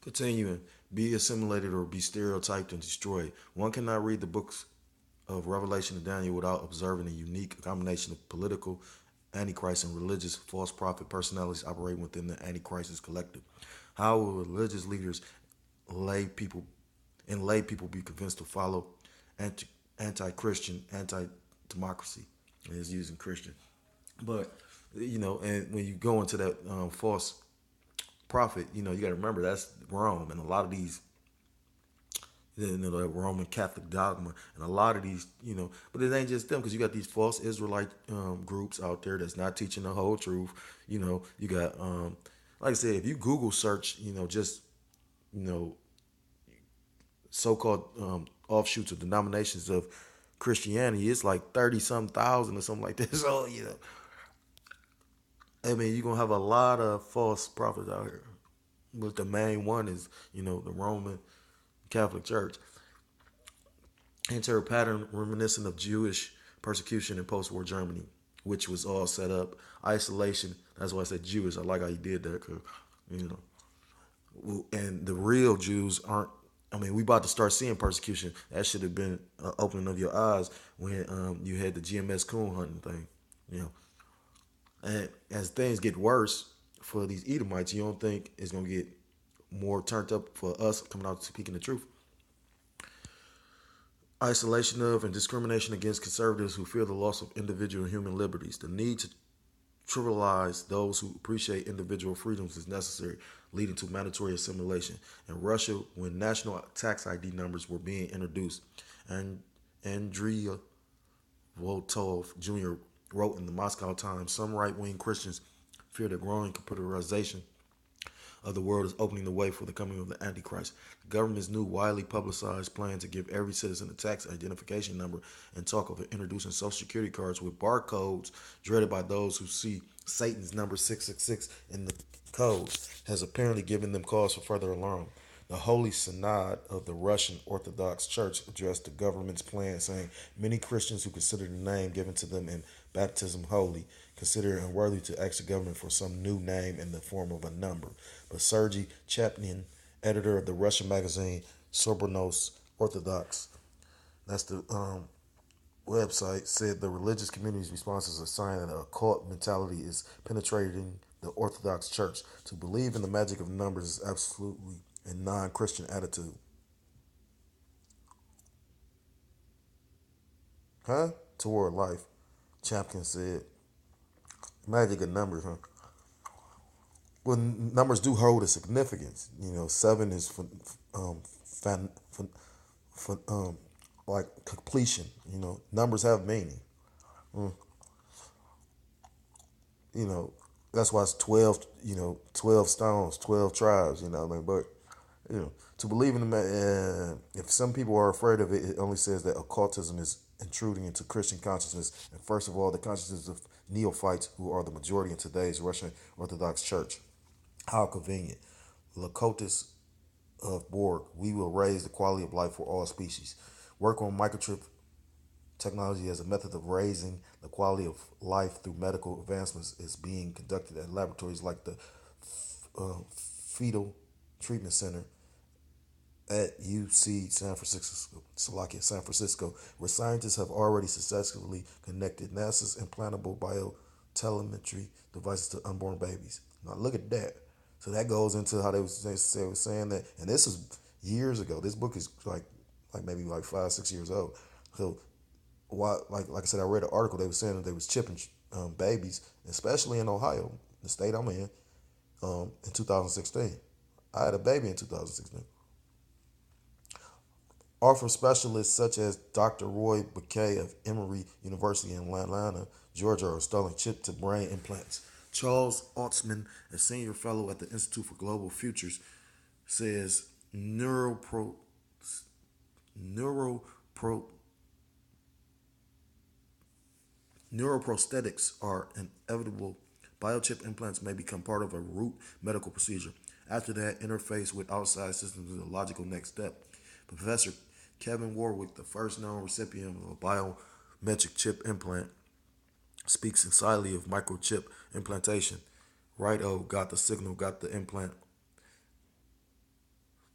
Continuing, be assimilated or be stereotyped and destroyed. One cannot read the books of Revelation and Daniel without observing a unique combination of political, antichrist, and religious false prophet personalities operating within the antichrist collective. How will religious leaders, lay people, and lay people be convinced to follow anti, anti-Christian, anti-democracy? And it's using Christian, but and when you go into that false prophet, you got to remember that's Rome, and a lot of these the Roman Catholic dogma, and a lot of these, but it ain't just them because you got these false Israelite groups out there that's not teaching the whole truth. You got, like I said, if you Google search, just you know, so-called offshoots or denominations of Christianity, it's like 30 some thousand or something like that. So I mean, you're gonna have a lot of false prophets out here, but the main one is the Roman Catholic Church. Enter a pattern reminiscent of Jewish persecution in post-war Germany, which was all set up isolation. That's why I said Jewish. I like how you did that, cause you and the real Jews aren't. I mean, we about to start seeing persecution. That should have been an opening of your eyes when you had the GMS coon hunting thing. You know, and as things get worse for these Edomites, you don't think it's gonna get more turned up for us coming out speaking the truth? Isolation of and discrimination against conservatives who fear the loss of individual human liberties. The need to trivialize those who appreciate individual freedoms is necessary, leading to mandatory assimilation. In Russia, when national tax ID numbers were being introduced, and Andriy Voltov Jr. wrote in the Moscow Times, some right-wing Christians fear the growing computerization of the world is opening the way for the coming of the Antichrist. The government's new, widely publicized plan to give every citizen a tax identification number and talk of introducing Social Security cards with barcodes dreaded by those who see Satan's number 666 in the codes has apparently given them cause for further alarm. The Holy Synod of the Russian Orthodox Church addressed the government's plan, saying many Christians who consider the name given to them in baptism holy consider it unworthy to ask the government for some new name in the form of a number. But Sergei Chapnin, editor of the Russian magazine Sobornos Orthodox, that's the website, said the religious community's response is a sign that a cult mentality is penetrating the Orthodox Church. To believe in the magic of numbers is absolutely a non-Christian attitude. Huh? Toward life, Chapkin said. Magic of numbers, huh? Well, numbers do hold a significance. Seven is fan, for like completion. Numbers have meaning. Mm. You know, that's why it's 12. 12 stones, 12 tribes. What I mean, but to believe in the if some people are afraid of it, it only says that occultism is intruding into Christian consciousness, and first of all, the consciousness of neophytes who are the majority in today's Russian Orthodox Church. How convenient. Lakotis of Borg, we will raise the quality of life for all species. Work on microchip technology as a method of raising the quality of life through medical advancements is being conducted at laboratories like the Fetal Treatment Center at UC San Francisco, where scientists have already successfully connected NASA's implantable biotelemetry devices to unborn babies. Now look at that. So that goes into how they were saying that, and this is years ago. This book is like maybe like 5, 6 years old. So why, like I said, I read an article. They were saying that they was chipping babies, especially in Ohio, the state I'm in 2016. I had a baby in 2016. Offer specialists such as Dr. Roy Bakay of Emory University in Atlanta, Georgia, are installing chip-to-brain implants. Charles Altsman, a senior fellow at the Institute for Global Futures, says neuropro, neuroprosthetics are inevitable. Biochip implants may become part of a root medical procedure. After that, interface with outside systems is a logical next step. Professor Kevin Warwick, the first known recipient of a biometric chip implant, speaks excitedly of microchip implantation. Right, got the signal, got the implant.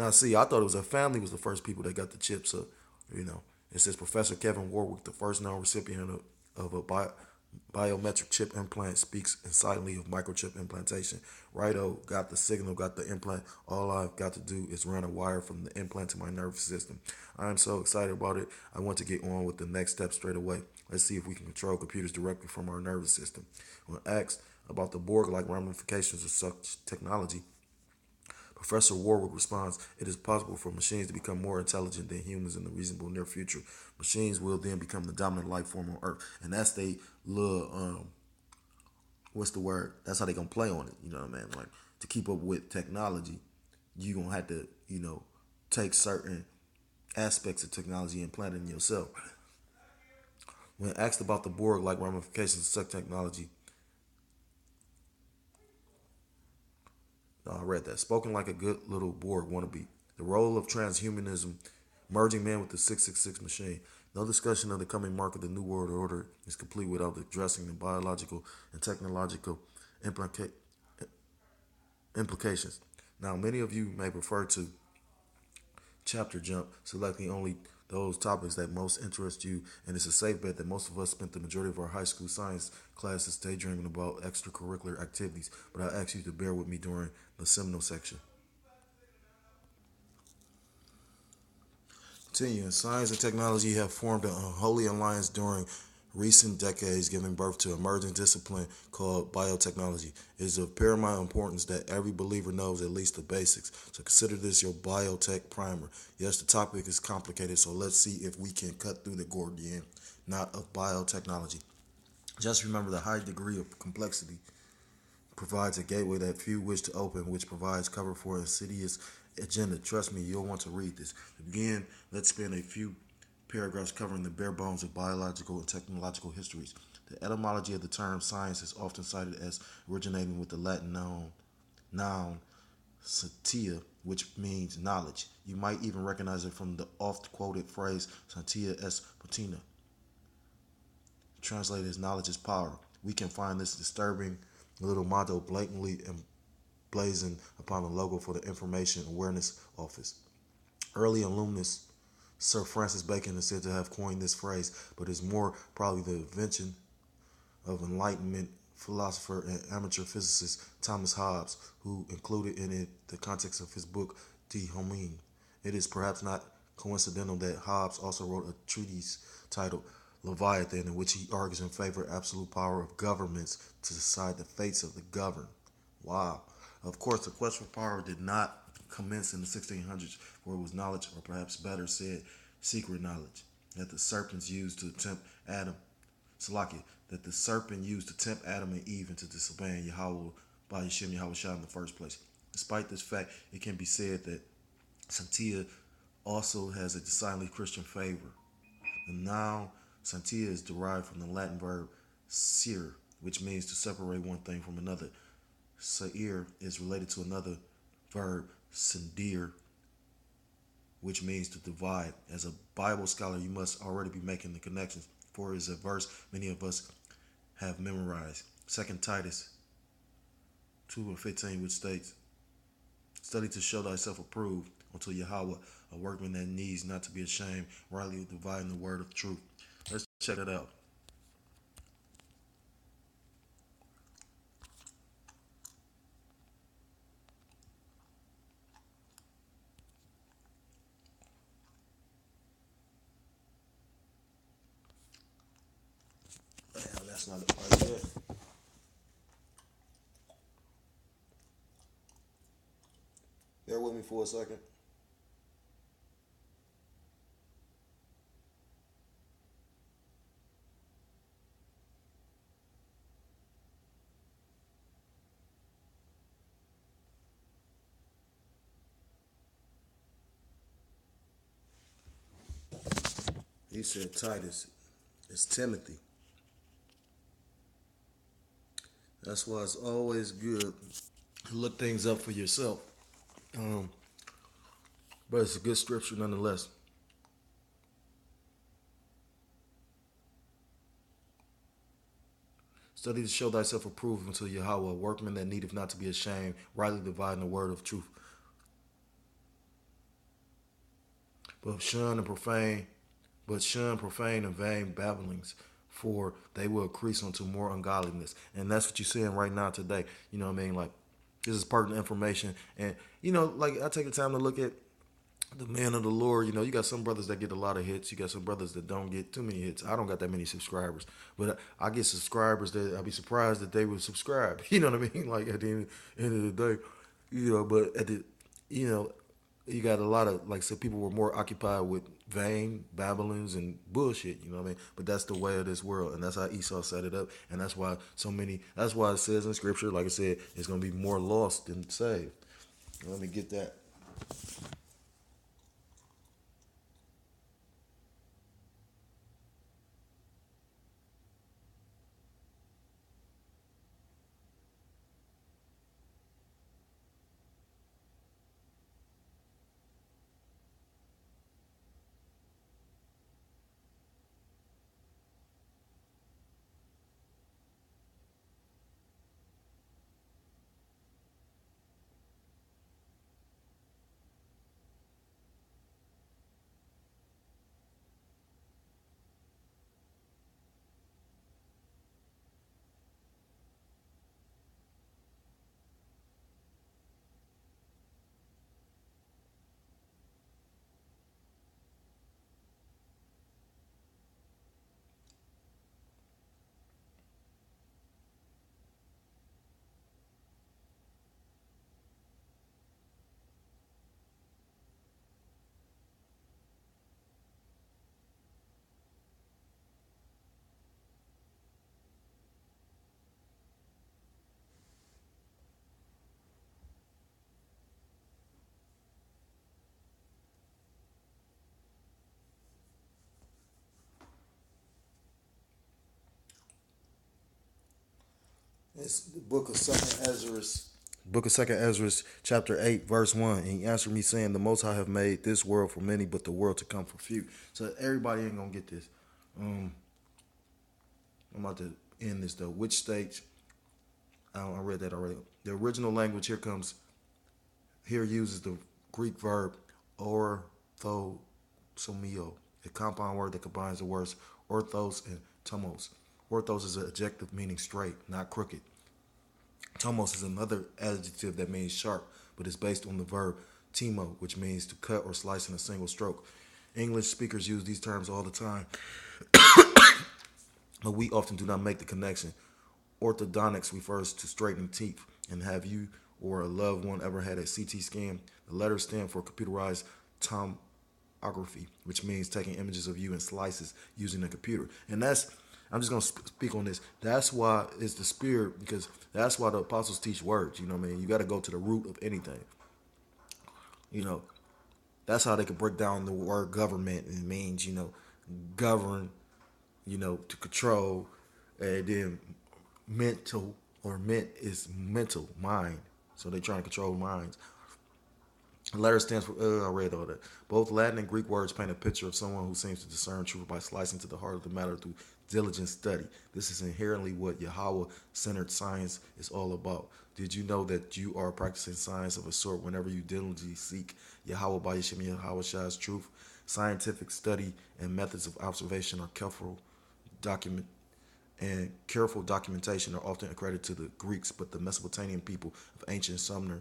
Now, see, I thought it was a family was the first people that got the chip. So, you know, it says Professor Kevin Warwick, the first known recipient of a biometric chip implant, speaks incitedly of microchip implantation. Righto, got the signal, got the implant. All I've got to do is run a wire from the implant to my nervous system. I am so excited about it. I want to get on with the next step straight away. Let's see if we can control computers directly from our nervous system. When asked about the Borg-like ramifications of such technology, Professor Warwick responds, it is possible for machines to become more intelligent than humans in the reasonable near future. Machines will then become the dominant life form on Earth. And that's they little, what's the word? That's how they going to play on it. You know what I mean? Like, to keep up with technology, you going to have to, take certain aspects of technology and plant it in yourself. When asked about the Borg-like ramifications of such technology, I read that. Spoken like a good little Borg wannabe. The role of transhumanism, merging man with the 666 machine. No discussion of the coming mark of the New World Order is complete without addressing the biological and technological implica- implications. Now, many of you may prefer to chapter jump, selecting only those topics that most interest you, and it's a safe bet that most of us spent the majority of our high school science classes daydreaming about extracurricular activities, but I ask you to bear with me during the seminal section. Continuing, science and technology have formed an unholy alliance during recent decades, giving birth to an emerging discipline called biotechnology. It is of paramount importance that every believer knows at least the basics. So consider this your biotech primer. Yes, the topic is complicated, so let's see if we can cut through the Gordian knot of biotechnology. Just remember the high degree of complexity provides a gateway that few wish to open, which provides cover for insidious agenda. Trust me, you'll want to read this. Again, let's spend a few paragraphs covering the bare bones of biological and technological histories. The etymology of the term science is often cited as originating with the Latin noun scientia, which means knowledge. You might even recognize it from the oft-quoted phrase "scientia est potentia," translated as knowledge is power. We can find this disturbing little motto blatantly emblazoned upon the logo for the Information Awareness Office. Early alumnus Sir Francis Bacon is said to have coined this phrase, but is more probably the invention of Enlightenment philosopher and amateur physicist Thomas Hobbes, who included in it the context of his book De Homine. It is perhaps not coincidental that Hobbes also wrote a treatise titled Leviathan, in which he argues in favor of absolute power of governments to decide the fates of the governed. Wow. Of course, the quest for power did not commence in the 1600s, where it was knowledge, or perhaps better said, secret knowledge, that the serpents used to tempt Adam, Salakia, that the serpent used to tempt Adam and Eve into disobeying Yahweh by Yahshua Yahushua in the first place. Despite this fact, it can be said that Santia also has a decidedly Christian favor. The noun Santia is derived from the Latin verb "sere," which means to separate one thing from another. Sair is related to another verb, sendir, which means to divide. As a Bible scholar, you must already be making the connections, for it is a verse many of us have memorized. 2 Titus 2:15, which states, study to show thyself approved unto Yahweh, a workman that needs not to be ashamed, rightly dividing the word of truth. Let's check that out. Damn, that's not the part yet. Bear with me for a second. He said Titus. It's Timothy. That's why it's always good to look things up for yourself. Um, but it's a good scripture nonetheless. Study to show thyself approved unto Yahweh, a workman that needeth not to be ashamed, rightly dividing the word of truth. but shun profane and vain babblings, for they will increase unto more ungodliness. And that's what you're seeing right now today. You know what I mean? Like, this is pertinent information. And, like, I take the time to look at the man of the Lord. You got some brothers that get a lot of hits. You got some brothers that don't get too many hits. I don't got that many subscribers, but I get subscribers that I'd be surprised that they would subscribe. You know what I mean? Like, at the end of the day, but you know, you got a lot of, like I said, people were more occupied with vain babblings and bullshit. You know what I mean? But that's the way of this world, and that's how Esau set it up, and that's why so many. That's why it says in Scripture, like I said, it's gonna be more lost than saved. Let me get that. It's the book of Second Ezra, chapter 8, verse 1. And he answered me, saying, the Most High have made this world for many, but the world to come for few. So everybody ain't gonna get this. I'm about to end this though. Which states? I read that already. The original language here uses the Greek verb orthosomio, a compound word that combines the words orthos and tomos. Orthos is an adjective meaning straight, not crooked. Tomos is another adjective that means sharp, but is based on the verb timo, which means to cut or slice in a single stroke. English speakers use these terms all the time, but we often do not make the connection. Orthodontics refers to straightening teeth. And have you or a loved one ever had a CT scan? The letters stand for computerized tomography, which means taking images of you in slices using a computer. And I'm just going to speak on this. That's why it's the spirit, because that's why the apostles teach words. You know what I mean? You got to go to the root of anything. You know, that's how they can break down the word government. It means, govern, to control. And then mental, or ment is mental, mind. So they're trying to control minds. The letter stands for, I read all that. Both Latin and Greek words paint a picture of someone who seems to discern truth by slicing to the heart of the matter through diligent study. This is inherently what Yahweh-centered science is all about. Did you know that you are practicing science of a sort whenever you diligently seek Yahweh by Yeshua Yahweh Shai's truth? Scientific study and methods of observation are careful documentation are often accredited to the Greeks, but the Mesopotamian people of ancient Sumer,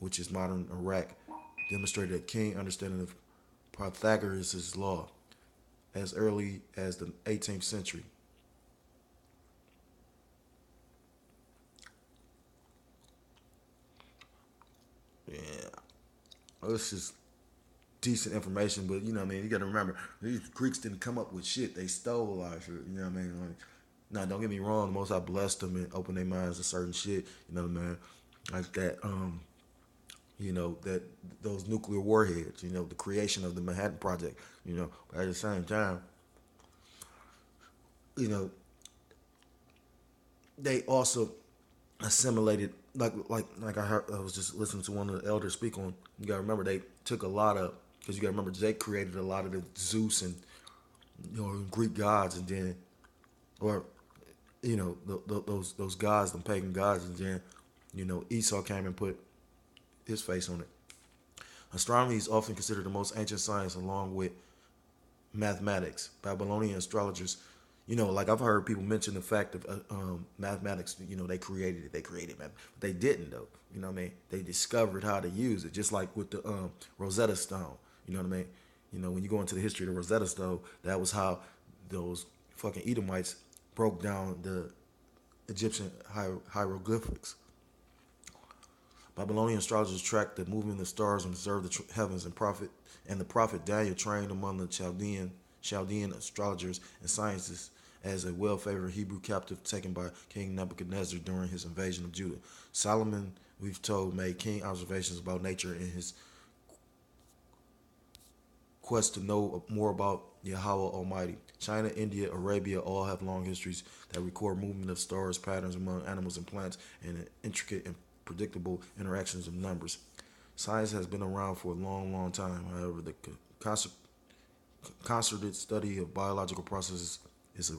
which is modern Iraq, demonstrated a keen understanding of Pythagoras' law as early as the 18th century. Yeah, this is decent information, but you know what I mean. You got to remember, these Greeks didn't come up with shit; they stole a lot of shit. You know what I mean? Like, now, don't get me wrong. The Most High blessed them and opened their minds to certain shit. You know what I mean? Like that. That those nuclear warheads. The creation of the Manhattan Project. But at the same time, you know, they also assimilated, like I heard. I was just listening to one of the elders speak on. You gotta remember, they took a lot of, because you gotta remember, they created a lot of the Zeus and Greek gods, and then, or those gods, them pagan gods, and then Esau came and put his face on it. Astronomy is often considered the most ancient science along with mathematics. Babylonian astrologers, like I've heard people mention the fact of mathematics. They created it. They created math, but they didn't though. You know what I mean? They discovered how to use it, just like with the Rosetta Stone. You know what I mean? When you go into the history of the Rosetta Stone, that was how those fucking Edomites broke down the Egyptian hieroglyphics. Babylonian astrologers tracked the movement of the stars and observed the heavens, and the prophet Daniel trained among the Chaldean astrologers and scientists as a well-favored Hebrew captive taken by King Nebuchadnezzar during his invasion of Judah. Solomon, we've told, made keen observations about nature in his quest to know more about Yahweh Almighty. China, India, Arabia all have long histories that record movement of stars, patterns among animals and plants, and intricate and predictable interactions of numbers. Science has been around for a long, long time. However, the concerted study of biological processes is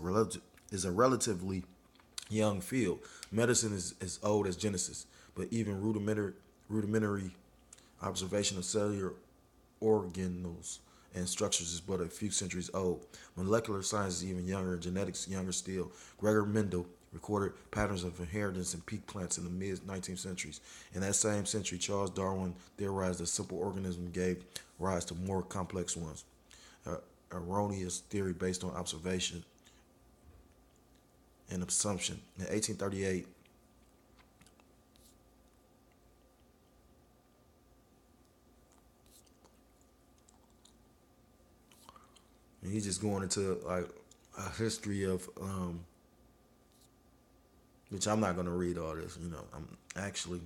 a relatively young field. Medicine is as old as Genesis, but even rudimentary observation of cellular organelles and structures is but a few centuries old. Molecular science is even younger, and genetics younger still. Gregor Mendel recorded patterns of inheritance in peat plants in the mid-19th centuries. In that same century, Charles Darwin theorized that simple organisms gave rise to more complex ones. Erroneous theory based on observation and assumption. In 1838, and he's just going into like a history of which I'm not going to read all this. I'm actually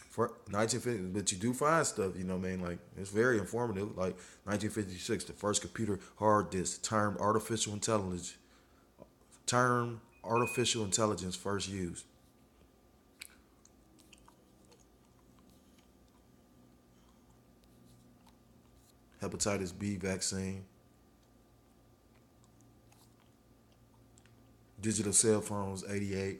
for 1950, but you do find stuff. What I mean, like it's very informative. Like 1956, the first computer hard disk term artificial intelligence first used. Hepatitis B vaccine, digital cell phones, 88.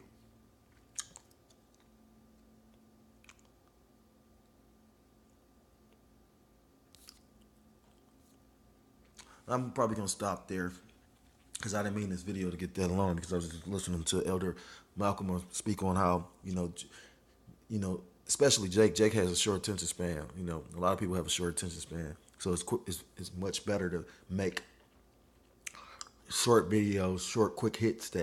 I'm probably gonna stop there because I didn't mean this video to get that long because I was just listening to Elder Malcolm speak on how especially Jake. Jake has a short attention span. A lot of people have a short attention span, so it's much better to make short videos, short quick hits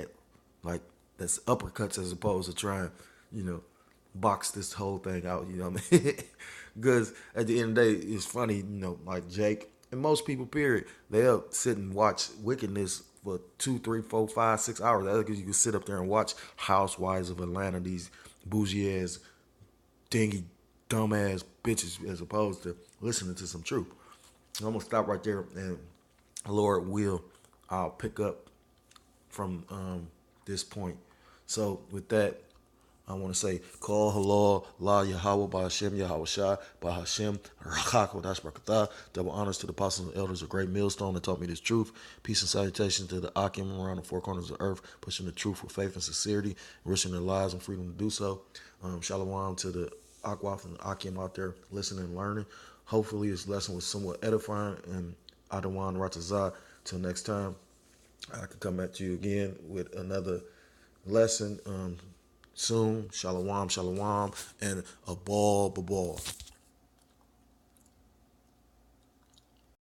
like that's uppercuts as opposed to trying, you know, box this whole thing out. You know what I mean? Because at the end of the day, it's funny. Like Jake and most people, period, they'll sit and watch wickedness for 2, 3, 4, 5, 6 hours. That's because you can sit up there and watch Housewives of Atlanta, these bougie ass, dingy, dumbass bitches, as opposed to listening to some truth. I'm gonna stop right there, and Lord will, I'll pick up from this point. So with that, I want to say, Call Halal, La Yahweh, Ba Hashem, Yahweh Shai, Ba Hashem, Rakak, Wadash Barakatah. Double honors to the apostles and elders, a great millstone that taught me this truth. Peace and salutation to the Akim around the four corners of the earth, pushing the truth with faith and sincerity, risking their lives and freedom to do so. Shalom to the Akwaf and the Akim out there listening and learning. Hopefully this lesson was somewhat edifying, and Adawan Ratazah. Till next time, I can come back to you again with another lesson soon. Shalom, shalom, and a ball.